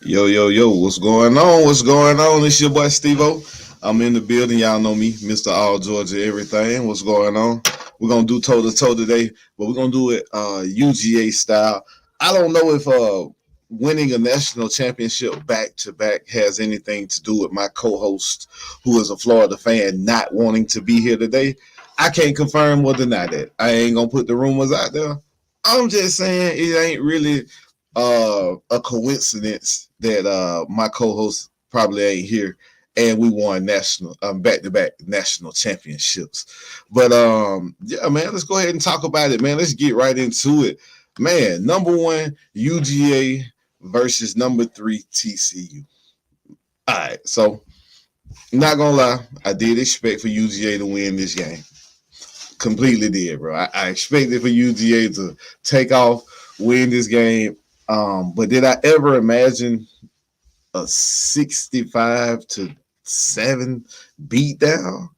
Yo, yo, yo, what's going on? What's going on? It's your boy Steve-O. I'm in the building. Y'all know me, Mr. All Georgia Everything. What's going on? We're going to do toe-to-toe today, but we're going to do it UGA style. I don't know if winning a national championship back-to-back has anything to do with my co-host, who is a Florida fan, not wanting to be here today. I can't confirm or deny that. I ain't going to put the rumors out there. I'm just saying it ain't really a coincidence that my co-host probably ain't here and we won national back-to-back national championships. But yeah, man, let's go ahead and talk about it, man. Let's get right into it. Man, number one UGA versus number three TCU. All right, so not gonna lie, I did expect for UGA to win this game. Completely did, bro. I expected for UGA to take off, win this game. But did I ever imagine a 65-7 beatdown?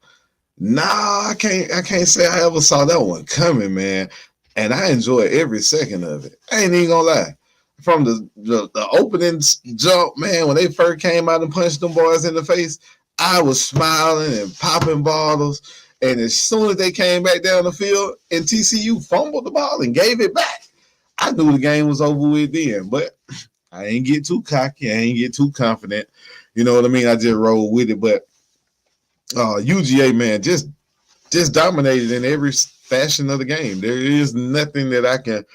Nah, I can't say I ever saw that one coming, man. And I enjoyed every second of it. I ain't even gonna lie. From the opening jump, man, when they first came out and punched them boys in the face, I was smiling and popping bottles. And as soon as they came back down the field and TCU fumbled the ball and gave it back, I knew the game was over with then. But I ain't get too cocky. I ain't get too confident. You know what I mean? I just rolled with it. But UGA, man, just dominated in every fashion of the game. There is nothing that I can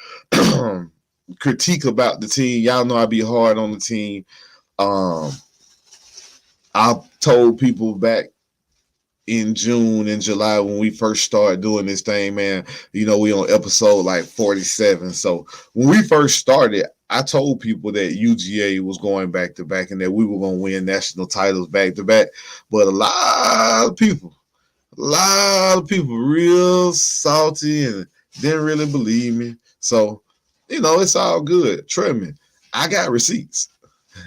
critique about the team. Y'all know I be hard on the team. I told people back in June and July when we first started doing this thing, man, you know, we on episode like 47. So when we first started, I told people that UGA was going back to back and that we were going to win national titles back to back. But a lot of people real salty and didn't really believe me. So, you know, it's all good. Trust me, I got receipts.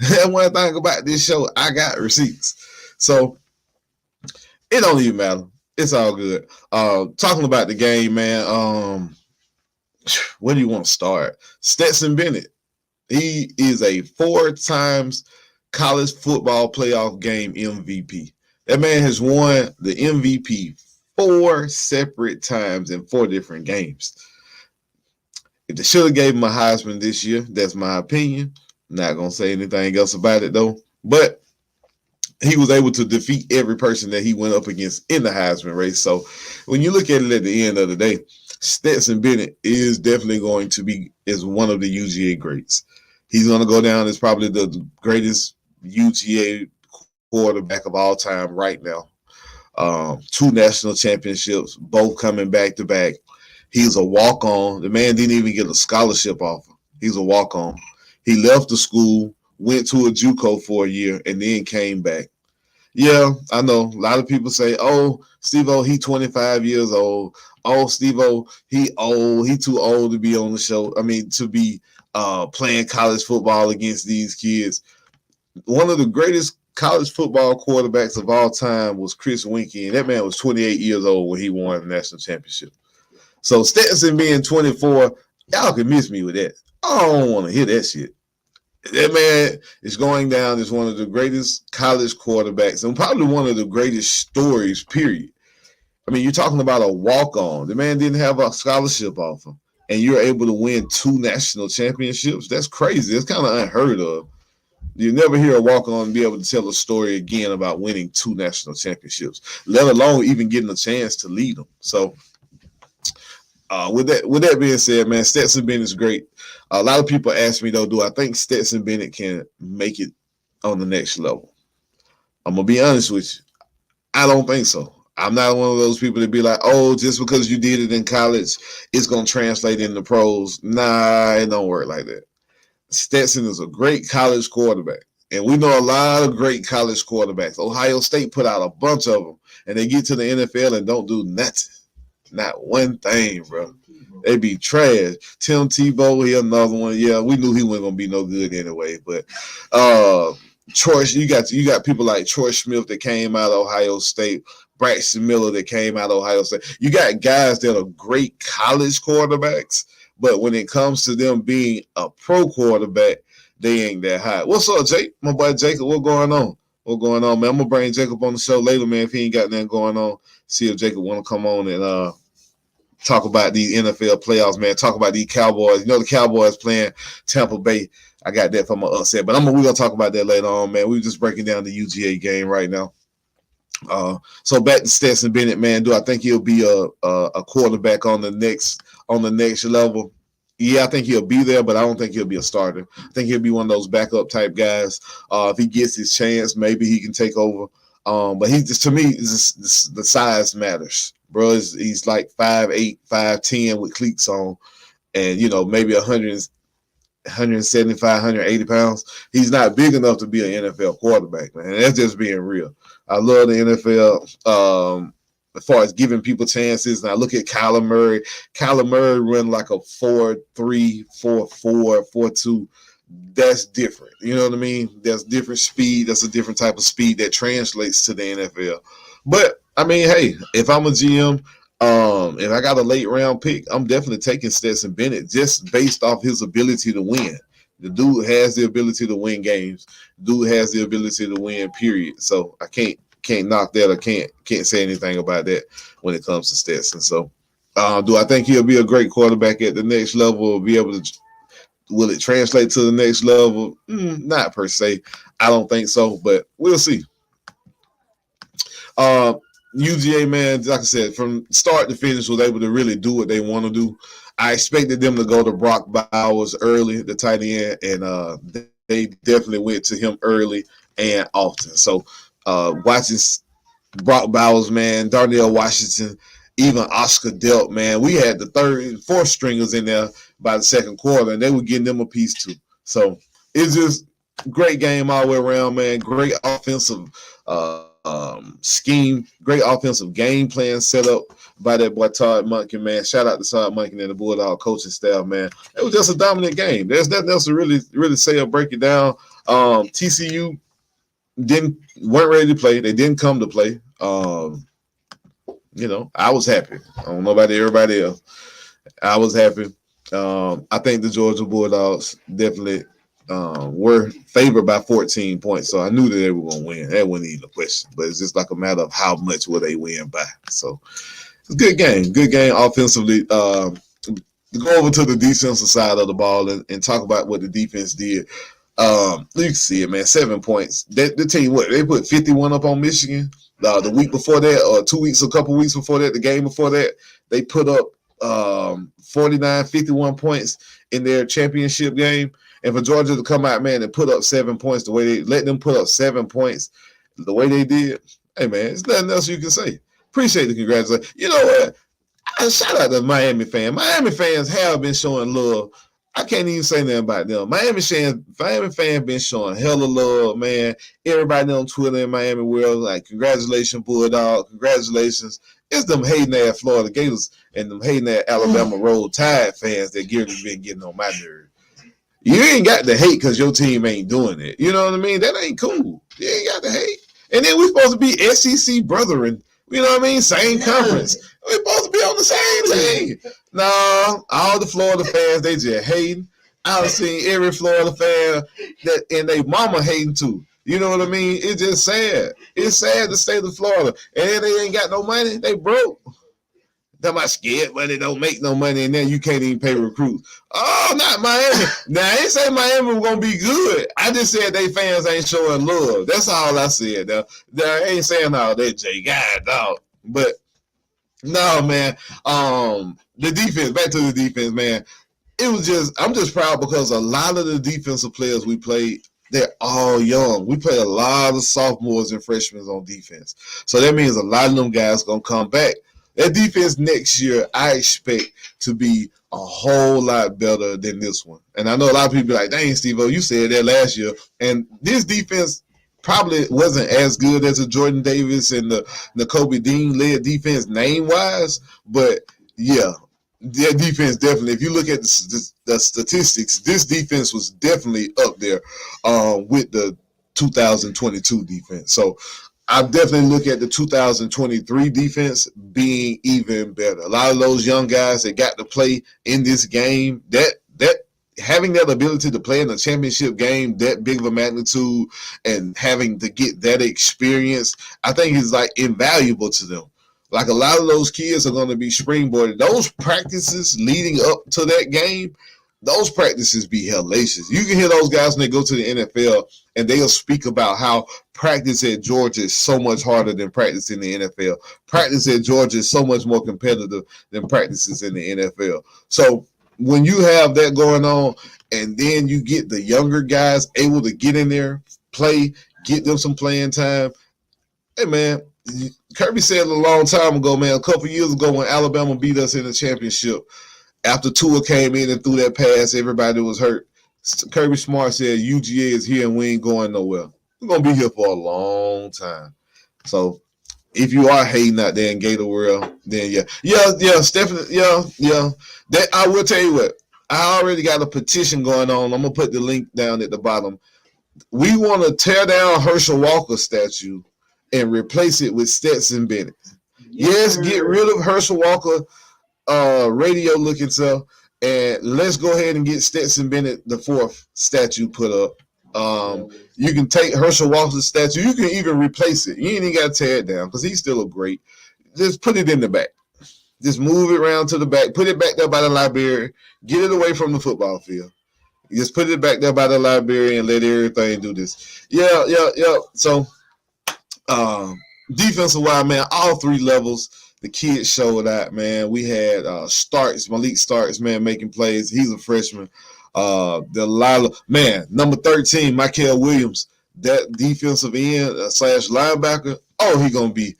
That's one thing about this show. I got receipts. So it don't even matter. It's all good. Talking about the game, man. Where do you want to start? Stetson Bennett. He is a 4 times college football playoff game MVP. That man has won the MVP 4 separate times in 4 different games. If they should have gave him a Heisman this year, that's my opinion. Not gonna say anything else about it though. But he was able to defeat every person that he went up against in the Heisman race. So when you look at it at the end of the day, Stetson Bennett is definitely going to be as one of the UGA greats. He's going to go down as probably the greatest UGA quarterback of all time right now. 2 national championships, both coming back to back. He's a walk-on. The man didn't even get a scholarship offer. He's a walk-on. He left the school, went to a JUCO for a year, and then came back. Yeah, I know. A lot of people say, oh, Steve-O, he 25 years old. Oh, Steve-O, he old. He too old to be on the show. I mean, to be playing college football against these kids. One of the greatest college football quarterbacks of all time was Chris Winkie, and that man was 28 years old when he won the national championship. So Stetson being 24, y'all can miss me with that. I don't want to hear that shit. That man is going down as one of the greatest college quarterbacks and probably one of the greatest stories, period. I mean, you're talking about a walk-on. The man didn't have a scholarship offer, and you're able to win 2 national championships. That's crazy. It's kind of unheard of. You never hear a walk-on be able to tell a story again about winning 2 national championships, let alone even getting a chance to lead them. So with that being said, man, Stetson Bennett is great. A lot of people ask me, though, do I think Stetson Bennett can make it on the next level? I'm going to be honest with you. I don't think so. I'm not one of those people that be like, oh, just because you did it in college, it's going to translate into pros. Nah, it don't work like that. Stetson is a great college quarterback. And we know a lot of great college quarterbacks. Ohio State put out a bunch of them, and they get to the NFL and don't do nothing. Not one thing, bro. They be trash. Tim Tebow, he another one. Yeah, we knew he wasn't gonna be no good anyway. But Troy, you got people like Troy Smith that came out of Ohio State, Braxton Miller that came out of Ohio State. You got guys that are great college quarterbacks, but when it comes to them being a pro quarterback, they ain't that high. What's up, Jake? My boy Jacob, what going on? What going on, man? I'm gonna bring Jacob on the show later, man. If he ain't got nothing going on, see if Jacob want to come on and talk about these NFL playoffs, man. Talk about these Cowboys. You know the Cowboys playing Tampa Bay. I got that from my upset, but we're gonna talk about that later on, man. We're just breaking down the UGA game right now. So back to Stetson Bennett, man. Do I think he'll be a quarterback on the next level? Yeah, I think he'll be there, but I don't think he'll be a starter. I think he'll be one of those backup type guys. If he gets his chance, maybe he can take over. But he just, to me, the size matters, bro. He's like 5'8", 5'10" with cleats on, and maybe 175, 180 pounds. He's not big enough to be an NFL quarterback, man. That's just being real. I love the NFL as far as giving people chances. And I look at Kyler Murray. Kyler Murray run like a 4.3, 4.4, 4.2. That's different. You know what I mean? That's different speed. That's a different type of speed that translates to the NFL. But, I mean, hey, if I'm a GM, if I got a late round pick, I'm definitely taking Stetson Bennett just based off his ability to win. The dude has the ability to win games. Dude has the ability to win, period. So I can't knock that or can't say anything about that when it comes to Stetson. So do I think he'll be a great quarterback at the next level? Will it translate to the next level? Not per se. I don't think so, but we'll see. UGA, man, like I said, from start to finish was able to really do what they want to do. I expected them to go to Brock Bowers early, the tight end, and they definitely went to him early and often. So watching Brock Bowers, man, Darnell Washington, even Oscar Delp, man, we had the third and fourth stringers in there by the second quarter, and they were getting them a piece too. So it's just great game all the way around, man. Great offensive scheme, great offensive game plan set up by that boy Todd Monken, man. Shout out to Todd Monken and the Bulldog coaching staff, man. It was just a dominant game. There's nothing else to really say or break it down. TCU weren't ready to play. They didn't come to play. I was happy. I don't know about everybody else. I was happy. I think the Georgia Bulldogs definitely were favored by 14 points, so I knew that they were going to win. That wasn't even a question, but it's just like a matter of how much will they win by. So it's a good game offensively. Go over to the defensive side of the ball and talk about what the defense did. You can see it, man. 7 points. The team, they put 51 up on Michigan the week before that, or a couple weeks before that, the game before that, they put up 49, 51 points in their championship game. And for Georgia to come out, man, and put up 7 points the way they let them put up 7 points the way they did, hey, man, there's nothing else you can say. Appreciate the congratulations. You know what? Shout out to Miami fans. Miami fans have been showing love. I can't even say nothing about them. Miami fans been showing hella love, man. Everybody on Twitter in Miami world, like, congratulations, Bulldog. Congratulations. It's them hating ass Florida Gators and them hating ass Alabama Roll Tide fans that been getting on my nerves. You ain't got to hate because your team ain't doing it. You know what I mean? That ain't cool. You ain't got to hate. And then we're supposed to be SEC brethren. You know what I mean? Same conference. We're supposed to be on the same team. No, all the Florida fans, they just hating. I've seen every Florida fan and they mama hating too. You know what I mean? It's just sad. It's sad the state of Florida. And they ain't got no money. They broke. They're about scared money, don't make no money, and then you can't even pay recruits. Oh, not Miami. Now, I ain't saying Miami was going to be good. I just said they fans ain't showing love. That's all I said. Now, I ain't saying all that, Jay. God, dog. But, no, man. The defense, back to the defense, man. I'm just proud because a lot of the defensive players we played, they're all young. We play a lot of sophomores and freshmen on defense. So that means a lot of them guys going to come back. That defense next year, I expect to be a whole lot better than this one. And I know a lot of people are like, dang, Steve-O, you said that last year. And this defense probably wasn't as good as a Jordan Davis and the Kobe Dean-led defense name-wise. But, yeah, their defense definitely, if you look at the statistics, this defense was definitely up there with the 2022 defense. So, I definitely look at the 2023 defense being even better. A lot of those young guys that got to play in this game, that having that ability to play in a championship game that big of a magnitude and having to get that experience, I think is like invaluable to them. Like a lot of those kids are going to be springboarded. Those practices leading up to that game, those practices be hellacious. You can hear those guys when they go to the NFL and they'll speak about how practice at Georgia is so much harder than practice in the NFL. Practice at Georgia is so much more competitive than practices in the NFL. So when you have that going on and then you get the younger guys able to get in there, play, get them some playing time, hey, man, Kirby said a long time ago, man, a couple years ago when Alabama beat us in the championship, after Tua came in and threw that pass, everybody was hurt. Kirby Smart said, UGA is here and we ain't going nowhere. We're going to be here for a long time. So if you are hating out there in Gator World, then Stephanie, That I will tell you what, I already got a petition going on. I'm going to put the link down at the bottom. We want to tear down Herschel Walker's statue and replace it with Stetson Bennett. Yes, get rid of Herschel Walker radio looking stuff, and let's go ahead and get Stetson Bennett the fourth statue put up. You can take Herschel Walker's statue. You can even replace it. You ain't even got to tear it down because he's still a great. Just put it in the back. Just move it around to the back. Put it back there by the library. Get it away from the football field. Just put it back there by the library and let everything do this. Yeah. So, defensive wise, man, all three levels, the kids showed out, man. We had Malik Starks, man, making plays. He's a freshman. Delilah, man, number 13, Michael Williams, that defensive end / linebacker. Oh, he gonna be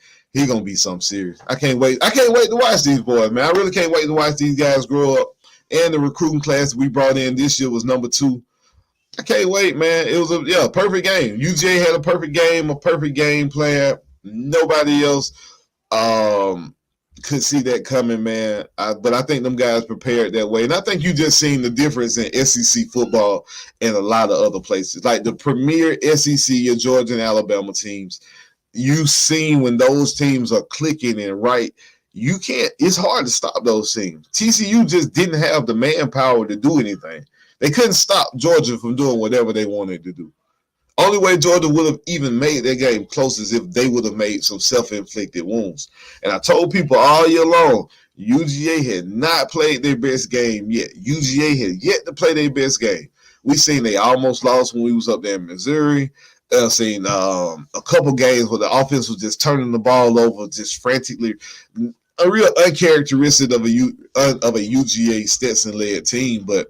something serious. I can't wait to watch these boys, man. I really can't wait to watch these guys grow up. And the recruiting class we brought in this year was number 2. I can't wait, man. It was a perfect game. UGA had a perfect game plan. Nobody else could see that coming, man. But I think them guys prepared that way. And I think you just seen the difference in SEC football and a lot of other places. Like the premier SEC, your Georgia and Alabama teams, you've seen when those teams are clicking and right, it's hard to stop those teams. TCU just didn't have the manpower to do anything. They couldn't stop Georgia from doing whatever they wanted to do. Only way Georgia would have even made their game close is if they would have made some self-inflicted wounds. And I told people all year long, UGA had not played their best game yet. UGA had yet to play their best game. We seen they almost lost when we was up there in Missouri. Seen a couple games where the offense was just turning the ball over, just frantically. A real uncharacteristic of a UGA Stetson-led team, but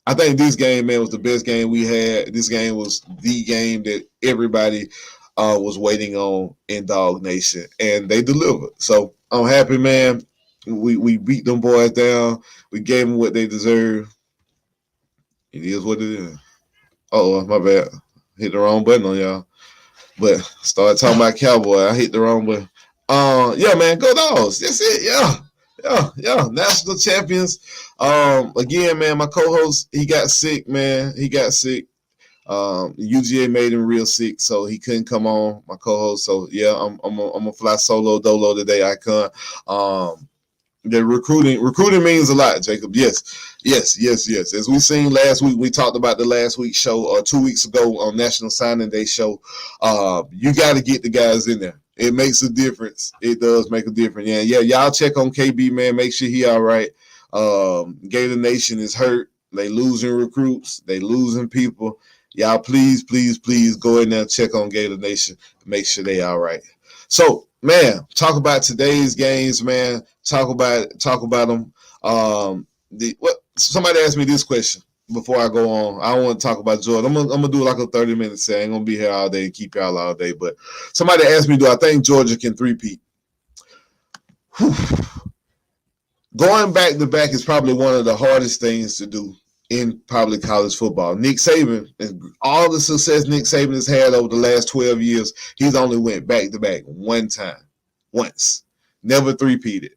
I think this game, man, was the best game we had. This game was the game that everybody was waiting on in Dog Nation, and they delivered. So I'm happy, man. We beat them boys down. We gave them what they deserve. It is what it is. Oh, my bad. Hit the wrong button on y'all. But started talking about Cowboy. I hit the wrong button. Yeah, man, go Dogs. That's it. Yeah. National champions. Again, man, my co-host, he got sick, man. UGA made him real sick, so he couldn't come on, my co-host. So yeah, I'm gonna fly solo dolo today, Icon. The recruiting means a lot, Jacob. Yes. As we seen last week, we talked about the last week's show or 2 weeks ago on National Signing Day show. You got to get the guys in there. It makes a difference. It does make a difference. Yeah. Y'all check on KB, man. Make sure he all right. Gator Nation is hurt. They losing recruits. They losing people. Y'all, please go in there and check on Gator Nation. Make sure they all right. So, man, talk about today's games, man. Talk about them. Somebody asked me this question before I go on. I don't want to talk about Georgia. I'm gonna do like a 30-minute set. I ain't gonna be here all day and keep y'all all day. But somebody asked me, do I think Georgia can three-peat? Going back to back is probably one of the hardest things to do in probably college football. Nick Saban, and all the success Nick Saban has had over the last 12 years, he's only went back to back once, never three-peated.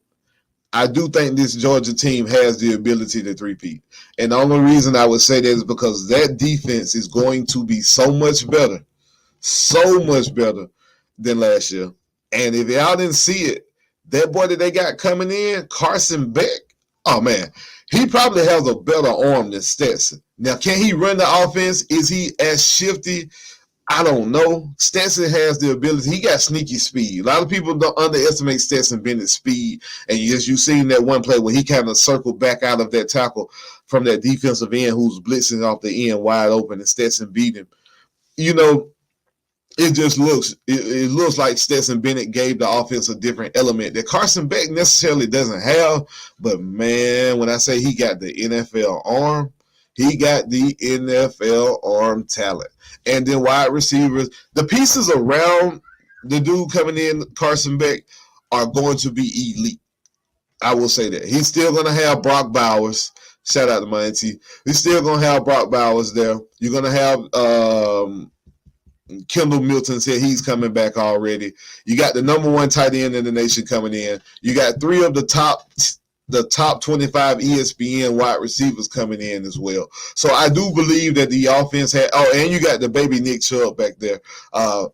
I do think this Georgia team has the ability to three-peat. And the only reason I would say that is because that defense is going to be so much better than last year. And if y'all didn't see it, that boy that they got coming in, Carson Beck, Oh man, he probably has a better arm than Stetson. Now, can he run the offense? Is he as shifty? I don't know. Stetson has the ability. He got sneaky speed. A lot of people don't underestimate Stetson Bennett's speed. And as you've seen that one play where he kind of circled back out of that tackle from that defensive end who's blitzing off the end wide open, and Stetson beat him. You know, it just looks it looks like Stetson Bennett gave the offense a different element that Carson Beck necessarily doesn't have. But man, when I say he got the NFL arm, he got the NFL arm talent. And then wide receivers, the pieces around the dude coming in, Carson Beck, are going to be elite. I will say that. He's still going to have Brock Bowers. Shout out to my auntie. He's still going to have Brock Bowers there. You're going to have Kendall Milton said he's coming back already. You got the number one tight end in the nation coming in. You got three of the top 25 ESPN wide receivers coming in as well. So I do believe that the offense had. Oh, and you got the baby Nick Chubb back there. I'm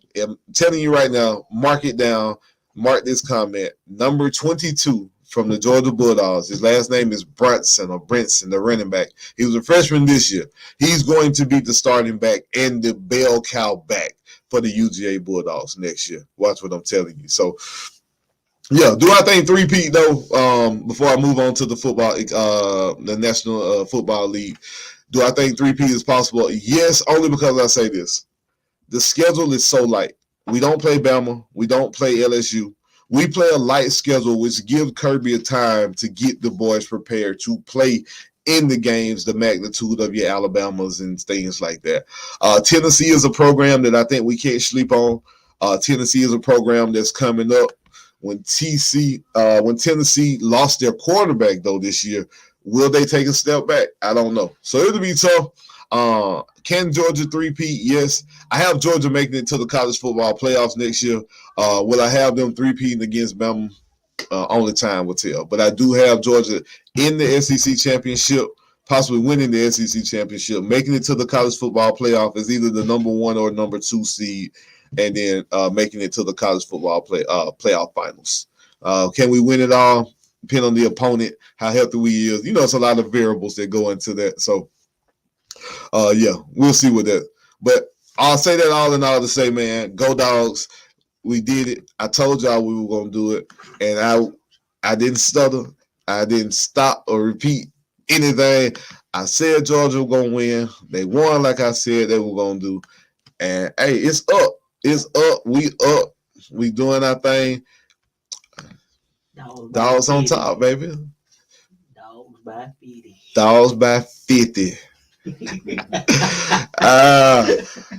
telling you right now, mark it down. Mark this comment. Number 22 from the Georgia Bulldogs. His last name is Brunson or Brinson, the running back. He was a freshman this year. He's going to be the starting back and the bell cow back for the UGA Bulldogs next year. Watch what I'm telling you. So, yeah, do I think three-peat, though, before I move on to the football, the National Football League, do I think three-peat is possible? Yes, only because I say this. The schedule is so light. We don't play Bama. We don't play LSU. We play a light schedule, which gives Kirby a time to get the boys prepared to play in the games, the magnitude of your Alabamas and things like that. Tennessee is a program that I think we can't sleep on. Tennessee is a program that's coming up. When Tennessee lost their quarterback, though, this year, will they take a step back? I don't know. So it'll be tough. Can Georgia three-peat? Yes. I have Georgia making it to the college football playoffs next year. Will I have them three-peating against Bama? Only time will tell. But I do have Georgia in the SEC championship, possibly winning the SEC championship, making it to the college football playoff as either the number 1 or number 2 seed, and then making it to the college football playoff finals. Can we win it all? Depend on the opponent, how healthy we is. You know, it's a lot of variables that go into that. So, yeah, we'll see with that. But I'll say that all in all to say, man, go Dogs. We did it. I told y'all we were going to do it. And I didn't stutter. I didn't stop or repeat anything. I said Georgia was going to win. They won like I said they were going to do. And, hey, it's up. It's up. We up. We doing our thing. Dogs on top, baby. Dogs by 50. Dogs by 50. All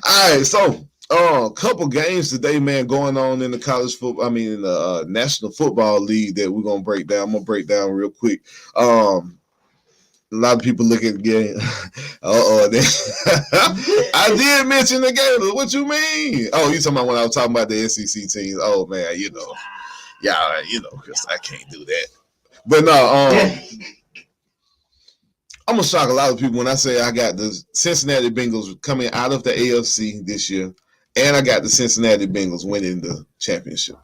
right, so a couple games today, man, going on in the college football. I mean, in the National Football League that we're gonna break down. I'm gonna break down real quick. A lot of people look at the game. I did mention the game. What you mean? Oh, you talking about when I was talking about the SEC teams? Oh man, you know, yeah, you know, because I can't do that. But no, I'm gonna shock a lot of people when I say I got the Cincinnati Bengals coming out of the AFC this year, and I got the Cincinnati Bengals winning the championship.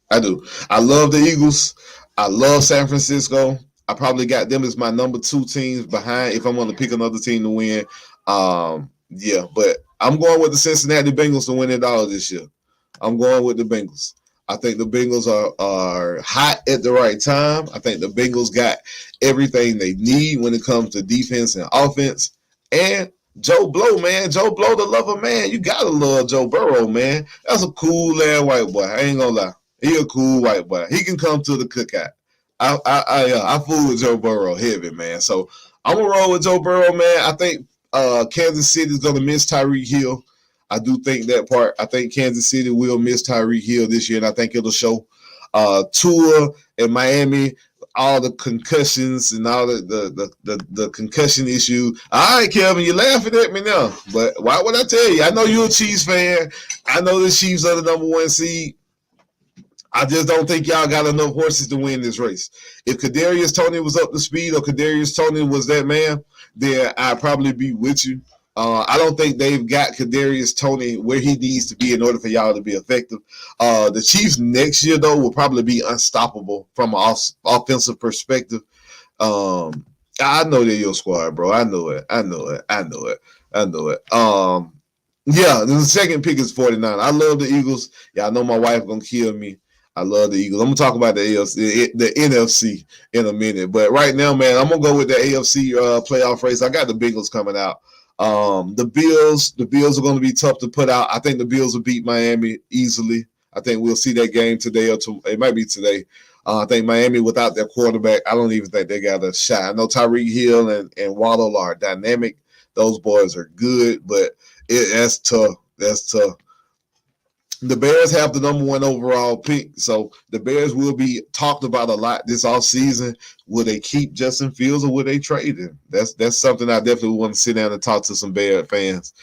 I do. I love the Eagles. I love San Francisco. I probably got them as my number 2 teams behind if I'm going to pick another team to win. Yeah, but I'm going with the Cincinnati Bengals to win it all this year. I'm going with the Bengals. I think the Bengals are hot at the right time. I think the Bengals got everything they need when it comes to defense and offense. And Joe Blow, man. Joe Blow, the lover, man. You got to love Joe Burrow, man. That's a cool-ass white boy. I ain't going to lie. He a cool white boy. He can come to the cookout. I fool with Joe Burrow heavy, man. So I'm going to roll with Joe Burrow, man. I think Kansas City is going to miss Tyreek Hill. I do think that part. I think Kansas City will miss Tyreek Hill this year, and I think it'll show. Tua in Miami, all the concussions and all the concussion issue. All right, Kevin, you're laughing at me now, but why would I tell you? I know you're a Chiefs fan. I know the Chiefs are the number 1 seed. I just don't think y'all got enough horses to win this race. If Kadarius Toney was up to speed or Kadarius Toney was that man, then I'd probably be with you. I don't think they've got Kadarius Toney where he needs to be in order for y'all to be effective. The Chiefs next year, though, will probably be unstoppable from an offensive perspective. I know they're your squad, bro. I know it. Yeah, the second pick is 49. I love the Eagles. Yeah, I know my wife gonna kill me. I love the Eagles. I'm gonna talk about the AFC, the NFC in a minute, but right now, man, I'm gonna go with the AFC playoff race. I got the Bengals coming out. The Bills are going to be tough to put out. I think the Bills will beat Miami easily. I think we'll see that game today or it might be today. I think Miami without their quarterback, I don't even think they got a shot. I know Tyreek Hill and Waddle are dynamic. Those boys are good, but that's tough. That's tough. The Bears have the number 1 overall pick, so the Bears will be talked about a lot this offseason. Will they keep Justin Fields or will they trade him? That's something I definitely want to sit down and talk to some Bears fans.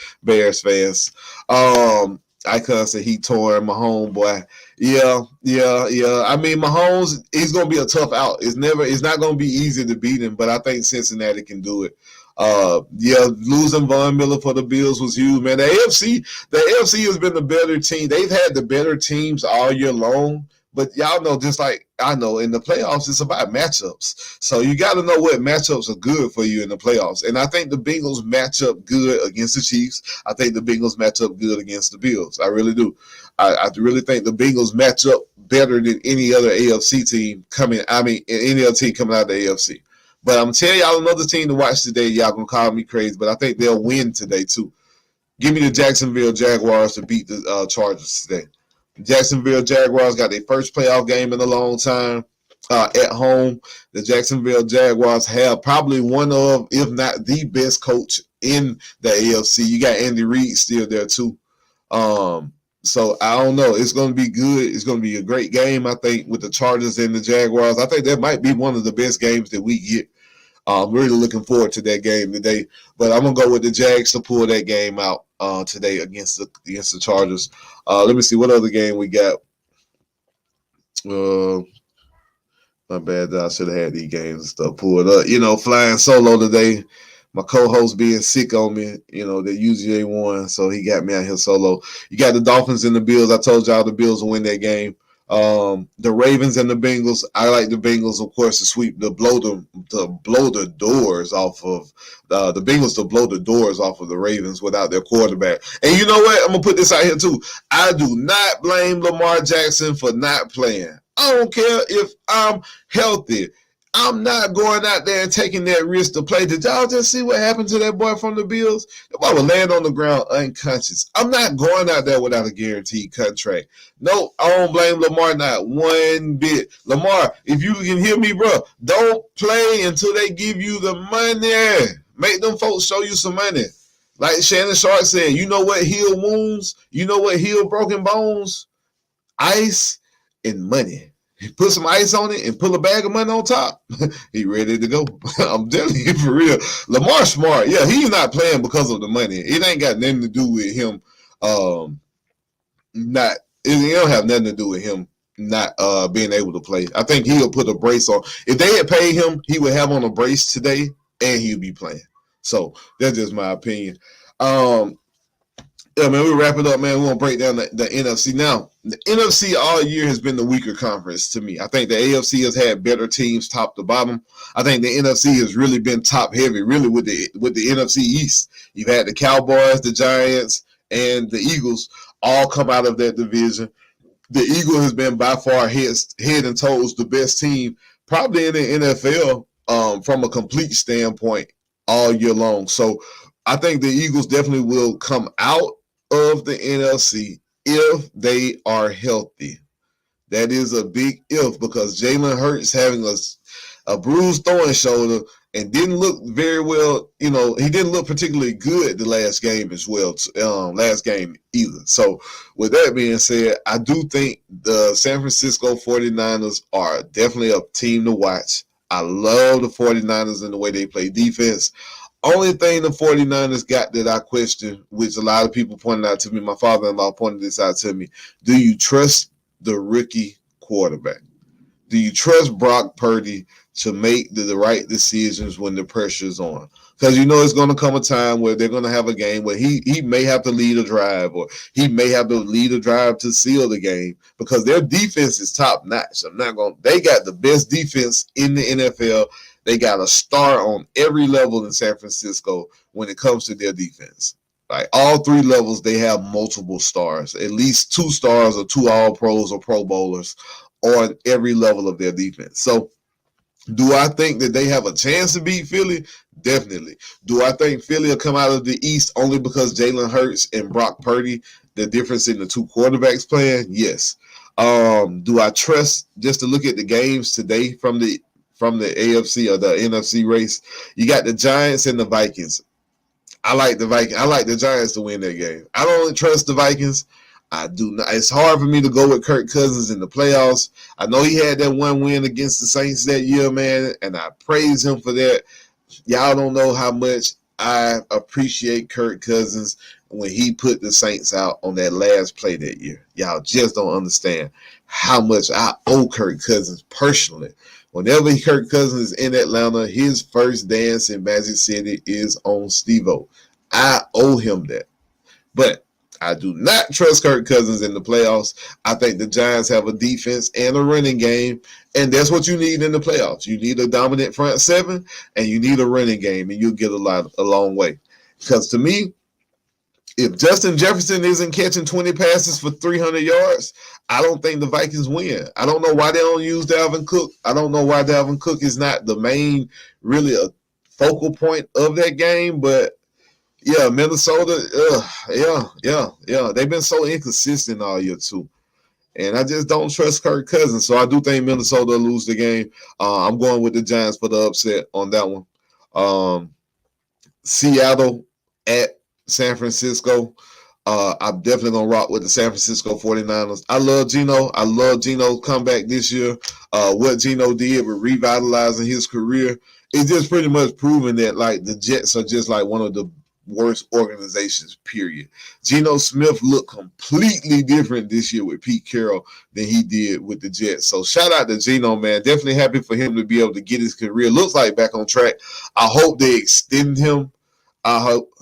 I couldn't say he torn my homeboy. Yeah. I mean, Mahomes, he's gonna be a tough out. It's not gonna be easy to beat him, but I think Cincinnati can do it. Losing Von Miller for the Bills was huge, man. The AFC has been the better team. They've had the better teams all year long, but y'all know, just like I know, in the playoffs, it's about matchups. So you got to know what matchups are good for you in the playoffs. And I think the Bengals match up good against the Chiefs. I think the Bengals match up good against the Bills. I really do. I really think the Bengals match up better than any other AFC team any other team coming out of the AFC. But I'm telling y'all another team to watch today. Y'all gonna call me crazy, but I think they'll win today too. Give me the Jacksonville Jaguars to beat the Chargers today. Jacksonville Jaguars got their first playoff game in a long time at home. The Jacksonville Jaguars have probably one of, if not the best coach in the AFC. You got Andy Reid still there too. So I don't know. It's going to be good. It's going to be a great game, I think, with the Chargers and the Jaguars. I think that might be one of the best games that we get. I'm really looking forward to that game today. But I'm going to go with the Jags to pull that game out today against the Chargers. Let me see what other game we got. My bad. I should have had these games and stuff pulled up. Flying solo today. My co-host being sick on me, the UGA won, so he got me out here solo. You got the Dolphins and the Bills. I told y'all the Bills will win that game. The Ravens and the Bengals. I like the Bengals, of course, to blow the doors off of the Bengals to blow the doors off of the Ravens without their quarterback. And you know what? I'm gonna put this out here too. I do not blame Lamar Jackson for not playing. I don't care if I'm healthy. I'm not going out there and taking that risk to play. Did y'all just see what happened to that boy from the Bills? The boy was laying on the ground unconscious. I'm not going out there without a guaranteed contract. No, I don't blame Lamar not one bit. Lamar, if you can hear me, bro, don't play until they give you the money. Make them folks show you some money. Like Shannon Sharp said, you know what heal wounds? You know what heal broken bones? Ice and money. Put some ice on it and pull a bag of money on top. He ready to go. I'm telling you for real. Lamar smart. Yeah, he's not playing because of the money. It ain't got nothing to do with him. It don't have nothing to do with him not being able to play. I think he'll put a brace on. If they had paid him, he would have on a brace today and he'll be playing. So that's just my opinion. Yeah, man, we'll wrap it up, man. We're going to break down the NFC. Now, the NFC all year has been the weaker conference to me. I think the AFC has had better teams top to bottom. I think the NFC has really been top heavy, really, with the NFC East. You've had the Cowboys, the Giants, and the Eagles all come out of that division. The Eagles has been by far head and toes the best team, probably in the NFL from a complete standpoint all year long. So I think the Eagles definitely will come out of the NFC if they are healthy. That is a big if, because Jalen Hurts having a bruised throwing shoulder and didn't look very well. He didn't look particularly good the last game as well. Last game either. So with that being said, I do think the San Francisco 49ers are definitely a team to watch. I love the 49ers and the way they play defense. Only thing the 49ers got that I question, which a lot of people pointed out to me, my father-in-law pointed this out to me, do you trust the rookie quarterback? Do you trust Brock Purdy to make the right decisions when the pressure's on? Because you know it's going to come a time where they're going to have a game where he may have to lead a drive, or he may have to lead a drive to seal the game, because their defense is top notch. They got the best defense in the NFL. They got a star on every level in San Francisco when it comes to their defense. Like all three levels, they have multiple stars, at least 2 stars or 2 All-Pros or Pro Bowlers on every level of their defense. So do I think that they have a chance to beat Philly? Definitely. Do I think Philly will come out of the East only because Jalen Hurts and Brock Purdy, the difference in the 2 quarterbacks playing? Yes. Do I trust, just to look at the games today from the AFC or the NFC race? You got the Giants and the Vikings. I like the Vikings. I like the Giants to win that game. I don't trust the Vikings. I do not. It's hard for me to go with Kirk Cousins in the playoffs. I know he had that 1 win against the Saints that year, man, and I praise him for that. Y'all don't know how much I appreciate Kirk Cousins when he put the Saints out on that last play that year. Y'all just don't understand how much I owe Kirk Cousins personally. Whenever Kirk Cousins is in Atlanta, his first dance in Magic City is on Steve-O. I owe him that. But I do not trust Kirk Cousins in the playoffs. I think the Giants have a defense and a running game, and that's what you need in the playoffs. You need a dominant front seven, and you need a running game, and you'll get a long way. Because to me, if Justin Jefferson isn't catching 20 passes for 300 yards, I don't think the Vikings win. I don't know why they don't use Dalvin Cook. I don't know why Dalvin Cook is not the main, really a focal point of that game, but yeah, Minnesota, yeah. They've been so inconsistent all year, too. And I just don't trust Kirk Cousins. So I do think Minnesota will lose the game. I'm going with the Giants for the upset on that one. Seattle at San Francisco. I'm definitely going to rock with the San Francisco 49ers. I love Geno. I love Geno's comeback this year. What Geno did with revitalizing his career, it's just pretty much proven that, like, the Jets are just like one of the worst organizations, period. Geno Smith looked completely different this year with Pete Carroll than he did with the Jets. So shout out to Geno, man. Definitely happy for him to be able to get his career, looks like, back on track. I hope they extend him. I hope.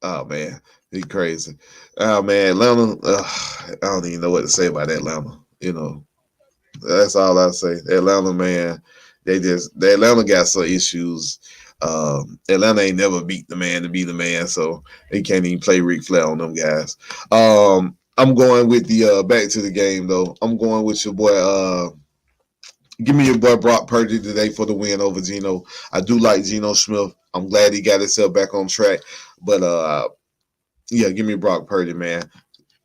Oh, man. He's crazy. Oh, man. Atlanta, I don't even know what to say about Atlanta. You know, that's all I say. Atlanta, man, the Atlanta got some issues. Atlanta ain't never beat the man to be the man, so they can't even play Ric Flair on them guys. I'm going with the back to the game, though. I'm going with your boy. Give me your boy Brock Purdy today for the win over Geno. I do like Geno Smith. I'm glad he got himself back on track. But, yeah, give me Brock Purdy, man.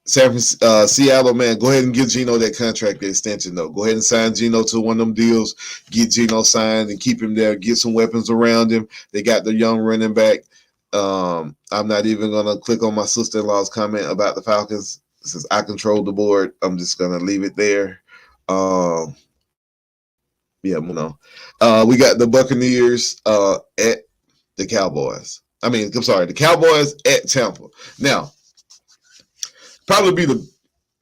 Seattle, man, go ahead and give Geno that contract extension, though. Go ahead and sign Geno to one of them deals. Get Geno signed and keep him there. Get some weapons around him. They got the young running back. I'm not even going to click on my sister-in-law's comment about the Falcons. Since I control the board, I'm just going to leave it there. Yeah, we got the Buccaneers at the Cowboys. The Cowboys at Tampa. Now, probably be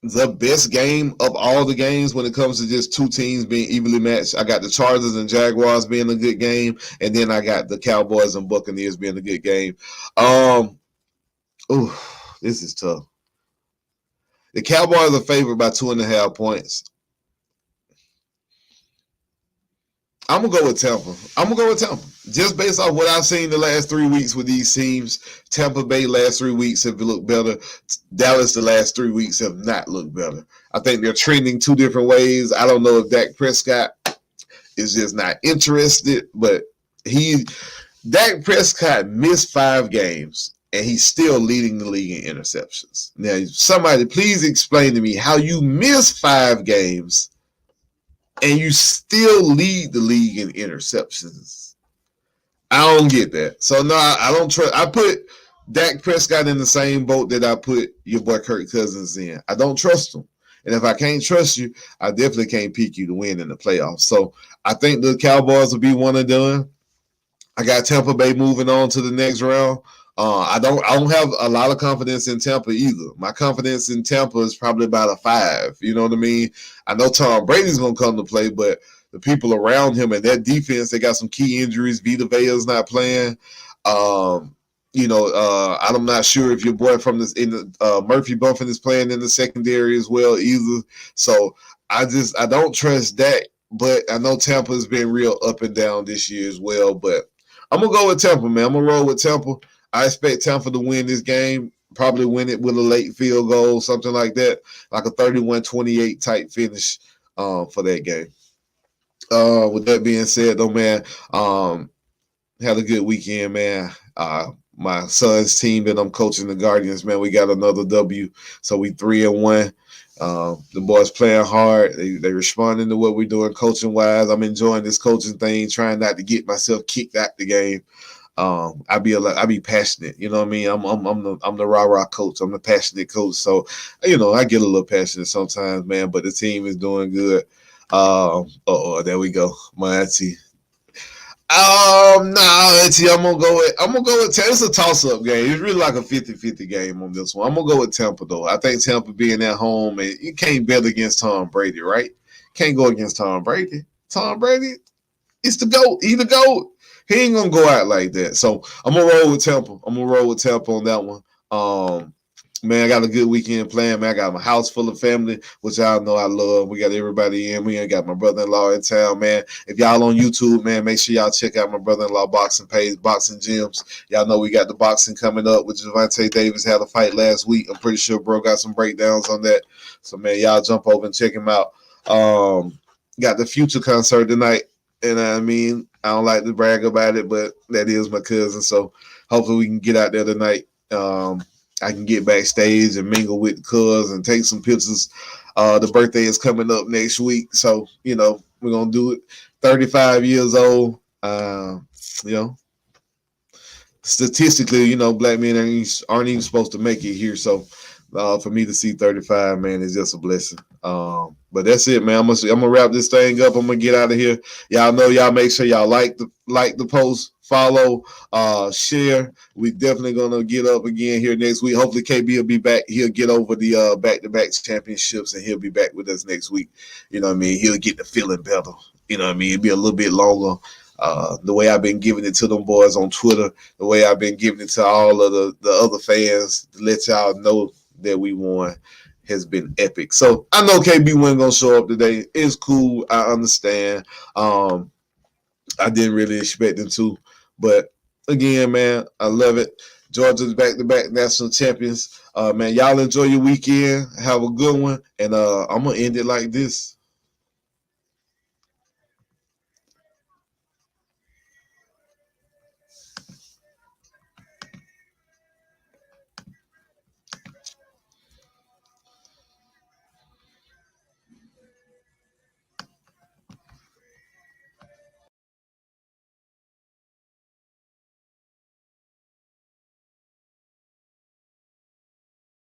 the best game of all the games when it comes to just two teams being evenly matched. I got the Chargers and Jaguars being a good game, and then I got the Cowboys and Buccaneers being a good game. This is tough. The Cowboys are favored by 2.5 points. I'm going to go with Tampa. Just based off what I've seen the last 3 weeks with these teams. Tampa Bay last 3 weeks have looked better. Dallas the last 3 weeks have not looked better. I think they're trending 2 different ways. I don't know if Dak Prescott is just not interested, but Dak Prescott missed 5 games, and he's still leading the league in interceptions. Now, somebody please explain to me how you miss 5 games and you still lead the league in interceptions. I don't get that. So, no, I don't trust. I put Dak Prescott in the same boat that I put your boy Kirk Cousins in. I don't trust him. And if I can't trust you, I definitely can't pick you to win in the playoffs. So, I think the Cowboys will be one and done. I got Tampa Bay moving on to the next round. I don't have a lot of confidence in Tampa either. My confidence in Tampa is probably about a 5. You know what I mean? I know Tom Brady's going to come to play, but the people around him and that defense, they got some key injuries. Vita Vea's not playing. I'm not sure if your boy from Murphy Buffin is playing in the secondary as well either. So I don't trust that. But I know Tampa's been real up and down this year as well. But I'm gonna go with Tampa, man. I'm gonna roll with Tampa. I expect Tampa to win this game. Probably win it with a late field goal, something like that, like a 31-28 type finish for that game. With that being said, though, man, had a good weekend, man. My son's team that I'm coaching, the Guardians, man, we got another W. So we 3-1. The boys playing hard. They responding to what we're doing coaching wise. I'm enjoying this coaching thing, trying not to get myself kicked out the game. I be passionate, you know what I mean? I'm the rah-rah coach. I'm the passionate coach. So, I get a little passionate sometimes, man, but the team is doing good. There we go. My auntie. Auntie, I'm gonna go with Tampa. It's a toss-up game. It's really like a 50-50 game on this one. I'm gonna go with Tampa though. I think Tampa being at home, and you can't bet against Tom Brady, right? Can't go against Tom Brady. Tom Brady, it's the GOAT. He the GOAT. He ain't gonna go out like that. So I'm gonna roll with Tampa. I'm gonna roll with Tampa on that one. Man, I got a good weekend playing, man. I got my house full of family, which y'all know I love. We got everybody in. We ain't got my brother-in-law in town, man. If y'all on YouTube, man, make sure y'all check out my brother-in-law boxing page, Boxing Gyms. Y'all know we got the boxing coming up, which Javante Davis had a fight last week. I'm pretty sure bro got some breakdowns on that. So, man, y'all jump over and check him out. Got the Future concert tonight. And I mean, I don't like to brag about it, but that is my cousin. So hopefully we can get out there tonight. I can get backstage and mingle with the cuz and take some pictures. The birthday is coming up next week. So, we're going to do it. 35 years old. Statistically, black men aren't even supposed to make it here. So for me to see 35, man, is just a blessing. But that's it, man. I'm gonna wrap this thing up. I'm gonna get out of here. Y'all know, y'all make sure y'all like the post, follow, share. We definitely gonna get up again here next week. Hopefully KB will be back. He'll get over the back-to-back championships and he'll be back with us next week. You know what I mean? He'll get the feeling better. You know what I mean? It'll be a little bit longer. The way I've been giving it to them boys on Twitter, the way I've been giving it to all of the other fans to let y'all know that we won has been epic. So I know KB wasn't gonna show up today. It's cool. I understand. I didn't really expect him to, but again, man, I love it. Georgia's back-to-back national champions. Man, y'all enjoy your weekend. Have a good one, and I'm gonna end it like this.